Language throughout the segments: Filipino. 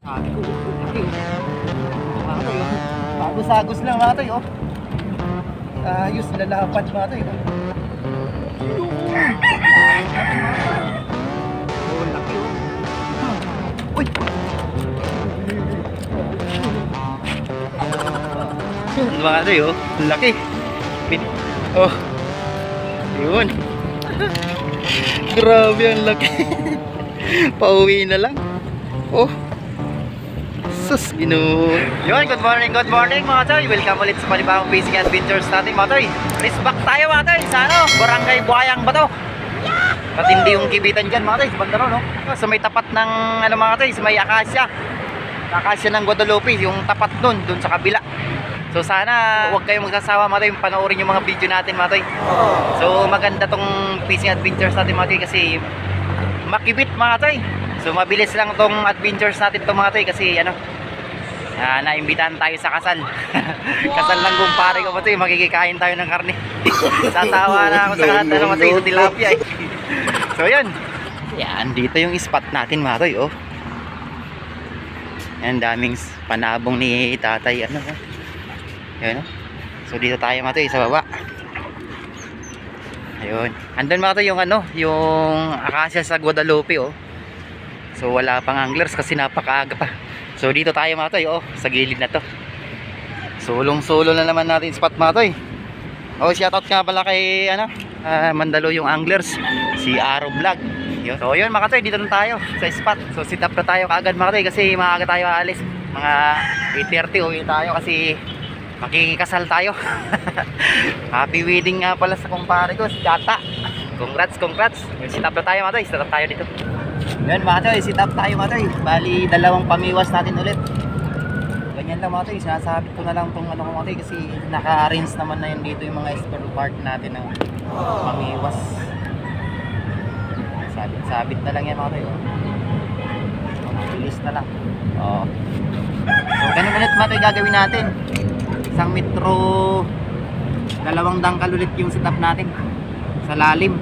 Sabi ko, laki oh. Mga toy oh. Bagos-agos lang mga toy oh. Ayos, lalapad mga toy oh. Oh, laki oh. Uy! Mga toy oh, laki. Oh. Yun. Grabe ang laki. Pauwi na lang. Oh. Sus, Yun, good morning mga toy. Welcome ulit sa panibagong fishing adventures natin mga toy. Race back tayo mga toy sa ano, Barangay Buhayang Bato. Matindi yung kibitan dyan mga toy, sa banda no? Sa may tapat ng ano mga toy, sa may Acacia ng Guadalupe, yung tapat dun sa kabila. So sana huwag kayong magsasawa mga toy, panoorin yung mga video natin mga toy. So maganda tong fishing adventures natin mga toy kasi makibit mga toy. So mabilis lang tong adventures natin to mga toy kasi ano, naimbitahan tayo sa kasal. Kasal lang kumpare ko mga toy, makikikain tayo ng karne. Tatawa na ako sa lahat ng mga toy, sa tilapia eh. So yun, yan dito yung spot natin mga toy oh. Yan daming panabong ni tatay ano. Ayun, so dito tayo mga toy sa baba. Ayun, andun mga toy yung ano, yung Acacia sa Guadalupe oh. So wala pang anglers kasi napakaaga pa. So dito tayo mga toy oh, sa gilid na to. Sulong-sulo na naman natin spot mga toy. Oh, shoutout nga pala kay ano, Mandalo yung anglers, si Aro Vlog. Yun. So yun mga toy, dito na tayo sa spot. So sit up na tayo kaagad mga toy kasi maaga tayo aalis. Mga 8:30 uwi tayo kasi makikasal tayo. Happy wedding nga pala sa kumpare ko, si Tata. Congrats. Sit up na tayo mga toy, sit up tayo dito. Yan mga toy, sit up tayo mga toy. Bali, dalawang pamiwas natin ulit. Ganyan lang mga toy, sinasabit ko na lang itong ano ko mga toy kasi naka-arrange naman na yun dito yung mga spare part natin ng pamiwas. Sabit na lang yan mga toy. Bilis na lang. Oh. So ganun ulit mga toy gagawin natin. Isang metro, 2 dangkal ulit yung sit up natin sa lalim.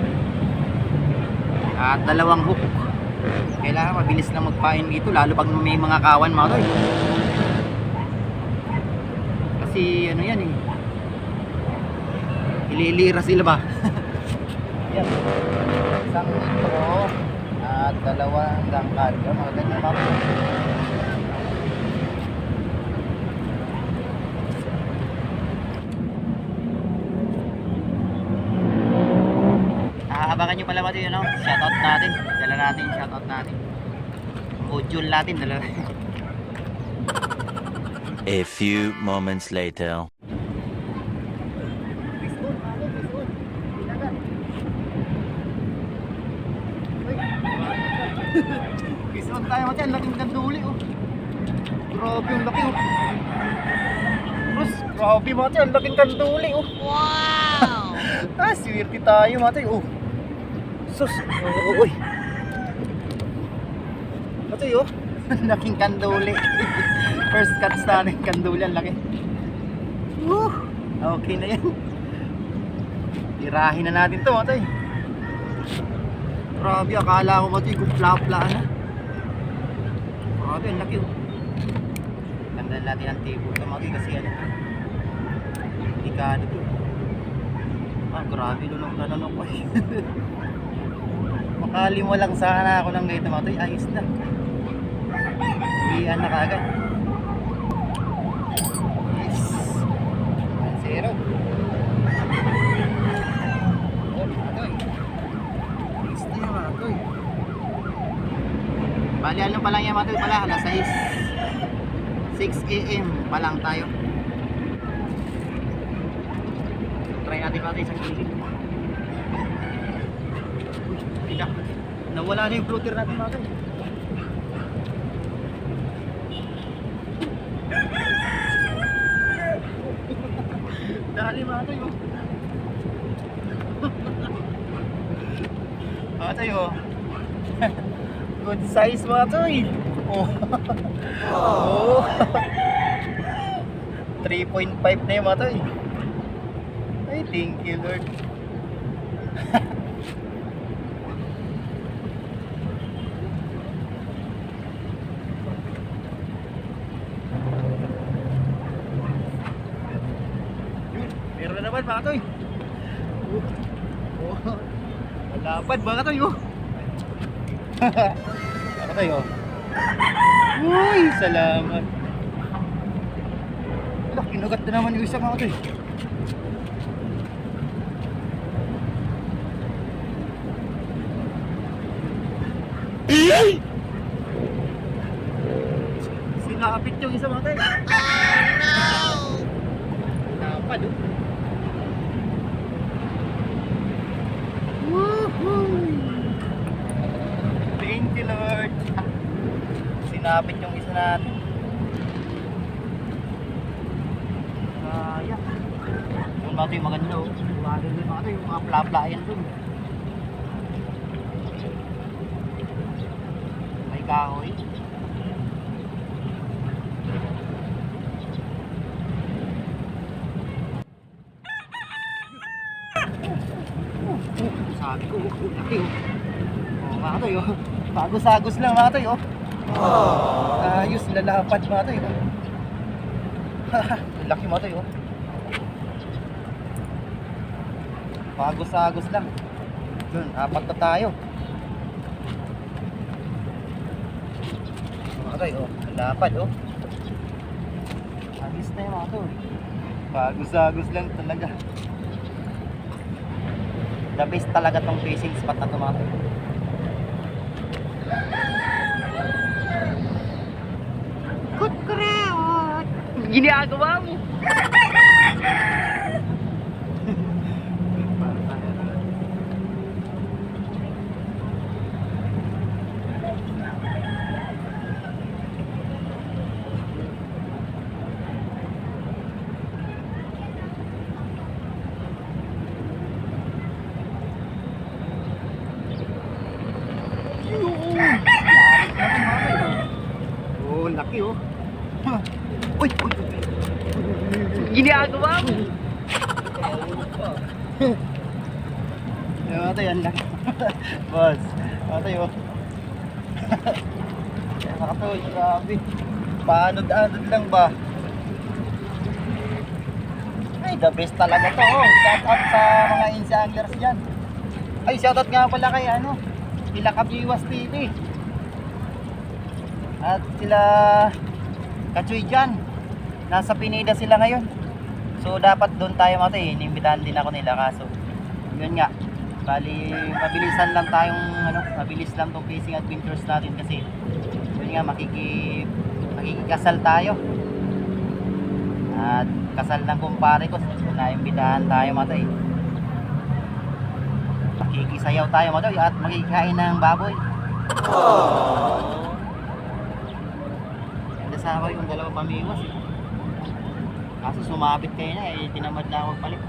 At 2 hook. Kailangan mabilis lang magpain dito lalo pag may mga kawan mga toy. Kasi ano yan eh, ililira sila ba. Yan, isang metro at 2 dangkal. Mga ganyan mga toy. Abangan nyo pala mga yun, no? Shoutout natin. Dala natin yung shoutout natin. Module natin. Dala. A few moments later. Kisuot tayo mga dyan. Laking kanduli oh. Grabe yung laki oh. Terus, grabe mga dyan. Laking kanduli oh. Wow! Swerte tayo mga tayo oh. Sus, uy. Ito yun, laking kanduli. First catch natin, kanduli ang laki. Okay na yan. Tirahin na natin ito mga tayo. Grabe, akala ko mga tayo gupla-pla na. Grabe, ang laki oh. Ganda natin ang table ito mga tayo kasi ano, delikado ito. Grabe, lunok na lunok ko eh. Makalimo lang sana ako ng ganito mga toy, ayos na. Iyan na kaagad. Yes. 1-0. Oh, mga toy. Ayos na yan mga toy. Bali ano pa lang yan mga toy pala, alas 6 AM pa lang tayo. Try natin mga toy sa gilid. Nawala na yung floater natin mga toy. Dali mga toy oh. Mga toy oh. Good size mga toy. Oh. Oh. 3.5 na yung mga toy. Ay, thank you Lord. Lapad mga toy. Lapad mga toy. Mga toy oh. Uy, salamat. Ala, kinugat na naman yung isa mga toy. Sinapit yung isa mga toy. Lapad oh. Woohoo! Thank you Lord. Sinapit yung isa natin. Yeah. Yung mga ito yung maganda oh. Maganda yung mga ito yung mga pla-playan dun. May kahoy. Sabi ko, laki oh. Oh, mga toy oh. Bagos-agos lang mga toy oh. Ayos, lalapad mga toy oh. Laki mga toy oh. Bagos-agos lang. Yun, apat na tayo. Mga toy oh, lalapad oh. Ayos na yung mga toy. Bagos-agos lang talaga. The best talaga tong fishing spot na tumato. Kut-kreot! Ginagawa mo! Oh, laki oh. Uy, uy. Ginagawa mo. Yan ito, yan laki. Boss, ito yun. Nakatoy, grabe. Paanod-anod lang ba? Ay, the best talaga to. Oh, shout out sa mga Insi Anglers dyan. Ay, shout out nga pala kay ano, sila Kabiwas TV. At sila Kachoy dyan. Nasa Pineda sila ngayon. So dapat doon tayo mati. Inimbitahan din ako nila kaso yun nga. Bali mabilisan lang tayong ano, mabilis lang tong fishing adventures natin kasi yun nga makikikasal tayo. At kasal ng kumpare ko. So naimbitahan tayo mati. Makikisayaw tayo mati at makikikain ng baboy. Kasama yung dalawa pamiwas eh. Kaso sumabit kayo na eh, tinamad na ako magpalit.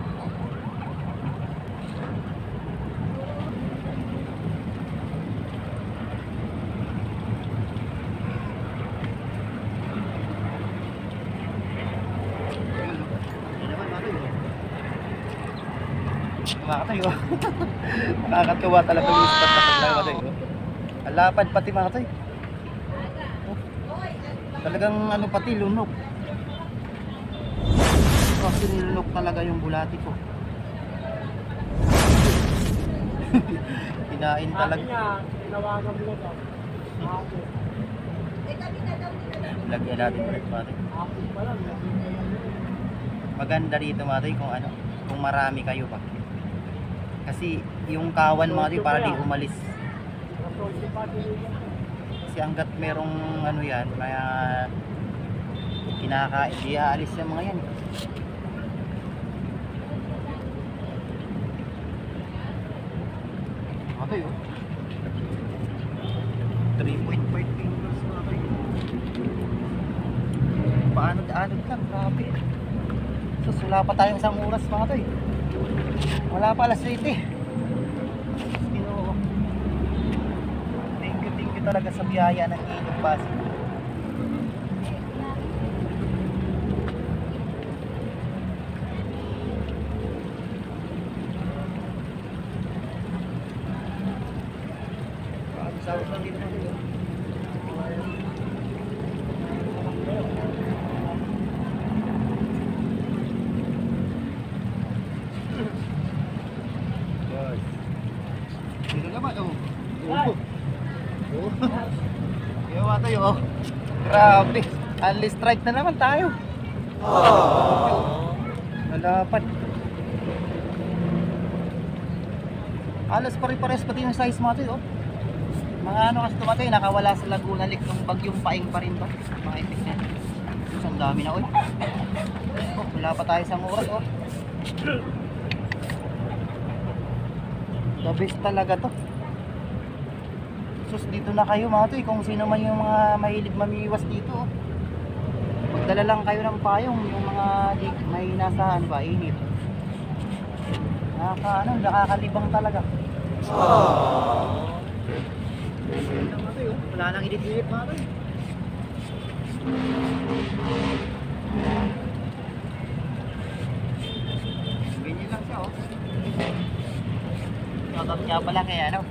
Makatayo. Nakakatuwa talaga yung spot na pagkakatayo. Alapad pati makatayo. Talagang ano pati lunok. Kasi nilunok talaga yung bulati ko. Kinain talaga. Tinawagan mo ba? Lagyan natin ulit mati. Maganda rito mati kung ano, kung marami kayo pa. Kasi yung kawan mati para di umalis. Kasi hanggat merong ano yan, may kinakain, di aalis yung mga yan. Okay oh. 3.5 fingers mga kayo. Paanod-anod lang, grabe. So wala pa tayong isang oras mga kayo. Wala pa alas 7 eh. Ginoo. Thank you talaga sa biyaya ng inyong Pasig. Sawit lang dito natin. Grabe. Unli strike na naman tayo. Nalapan. Alas pare-pares pati yung size mo ito, oh. Mga ano kasi tumatay, nakawala sa Laguna Lake nung bagyong paing pa rin ba? Mga effect na. Ang dami na, oh. Oh, wala pa tayo sa oras, oh. The best talaga to. Sus, dito na kayo mga toy, kung sino man yung mga mahilig mamiwas dito, oh. Magdala lang kayo ng payong, yung mga may nasa ano ba, init. Nakakalibang talaga. Wala nang init-init mga toy. Ganyan lang siya, oh. Shoutout nga pala kay ano,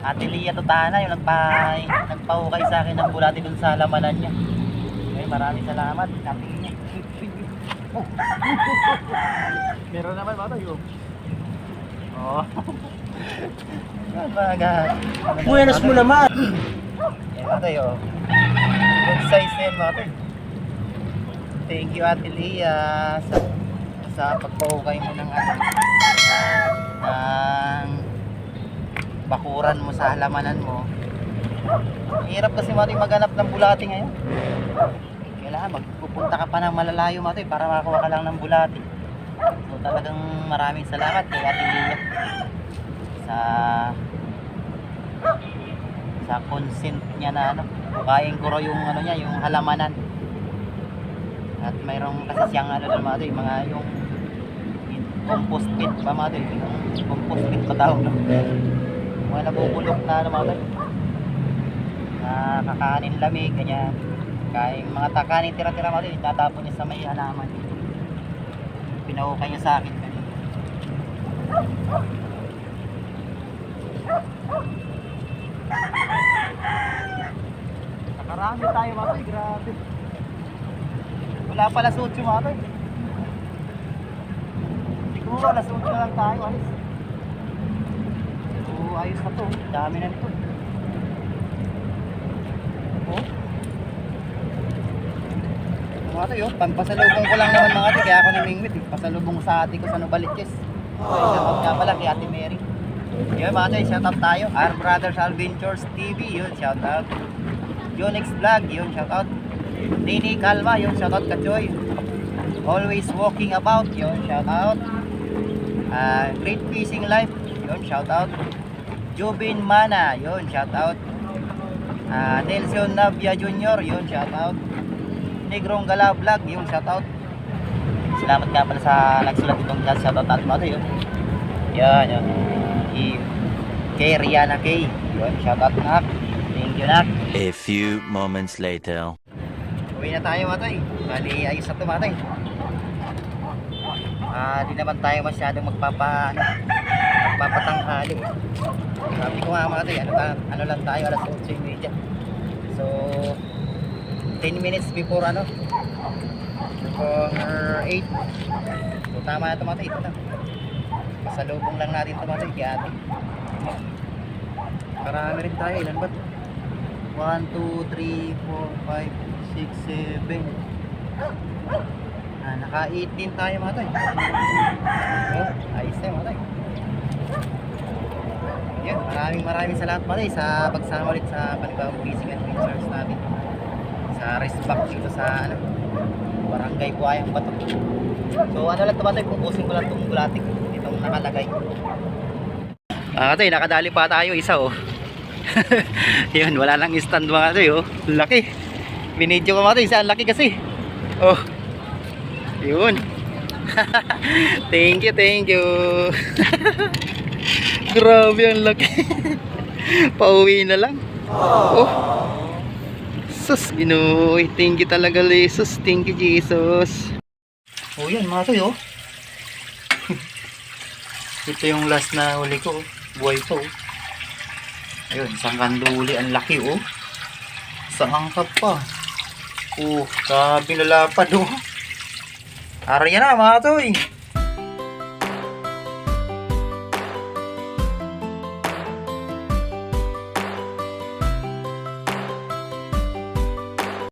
Ate Lia Tutana, yung nagpahukay sa akin ng bulati dun sa lamanan niya. Okay, maraming salamat, Ate Lia. Oh. Meron naman mga toy, oh. Oh. Buenas mo naman. Yan mga toy, oh. Good size na yan mga toy. Thank you Ate Lia sa pagpahukay mo ng ano, ng bakuran mo sa halamanan mo. Hirap kasi mga toy maghanap ng bulati ngayon. Kailangan magpupunta ka pa ng malalayo mga toy para makakuha ka lang ng bulati. So talagang maraming salamat kay Ate Lia sa consent niya na ano, bukayin ko raw yung ano niya, yung halamanan. At mayroong kasi siyang ano doon mga toy, mga yung compost pit ba mga toy, yung compost pit pa tawag, no? Mga nabubulok na ano mga toy, na kakanin lamig, ganyan. Kaya yung mga takanin tira-tira mga toy, tatapon niya sa may halaman. Pinahukay niya sa akin kanina. Nakarami tayo mga toy, grabe. Wala pala suot yung mga toy. Siguro alas 8 na lang tayo, alis. So ayos na to, dami na nito. Oh. Mga toy, oh, pampasalubong ko lang naman mga toy, kaya ako namingwit, eh. Pasalubong sa ate ko sa Novaliches. Shoutout nga pala kay Ate Mary. Yun mga toy, shoutout tayo. Our Brothers Adventures TV, yun, shoutout. Yonex Vlog, yun, shoutout. Nini Calma, yun, shoutout Kachoy. Always Walking About, yun, shoutout. Great Fishing Life, yun, shoutout. Jubin Mana, yun, shoutout. Nelson Navia Jr., yun, shoutout. Negrong Gala Vlog, yun, shoutout. Salamat nga pala sa nagsulat itong chat, shoutout natin mga toy, yun. Yan, yun. Kay Rihanna Kay, yun, shoutout nak. Thank you nak. A few moments later. Uwi na tayo mga toy. Bali ayos na ito mga toy. Di naman tayo masyadong magpapatanghali. Sabi ko nga mga toy, ano lang tayo, alas 8:30. So 10 minutes before ano, before 8. So tama na ito mga toy, ito na. Pasalubong lang natin ito mga toy, kaya ate. Marami rin tayo, ilan ba? 1, 2, 3, 4, 5, 6, 7. Naka 18 tayo mga toy. So, ayos na mga toy. Yan, maraming salamat mga toy sa pagsama ulit sa panibagong fishing adventures natin. Sa rest back dito sa ano, Barangay Buhayang Bato. So ano lang ito mga toy, pupusin ko lang itong bulatik itong nakalagay. Toy, nakadali pa tayo isa, oh. Yun, wala nang stand mga toy, oh. Laki. Binidyo ko mga toy, saan laki kasi. Oh. Yun. Thank you. Grabe ang laki. Pauwi na lang. Oh. Sus, Ginoy. Thank you talaga, Jesus. Thank you, Jesus. Oh, yan mga toy, oh. Ito yung last na huli ko, oh. Buhay pa, oh. Ayun, isang kanduli, ang laki, oh. Isang angkap pa. Oh, grabe lalapad, oh. Arya na mga toy.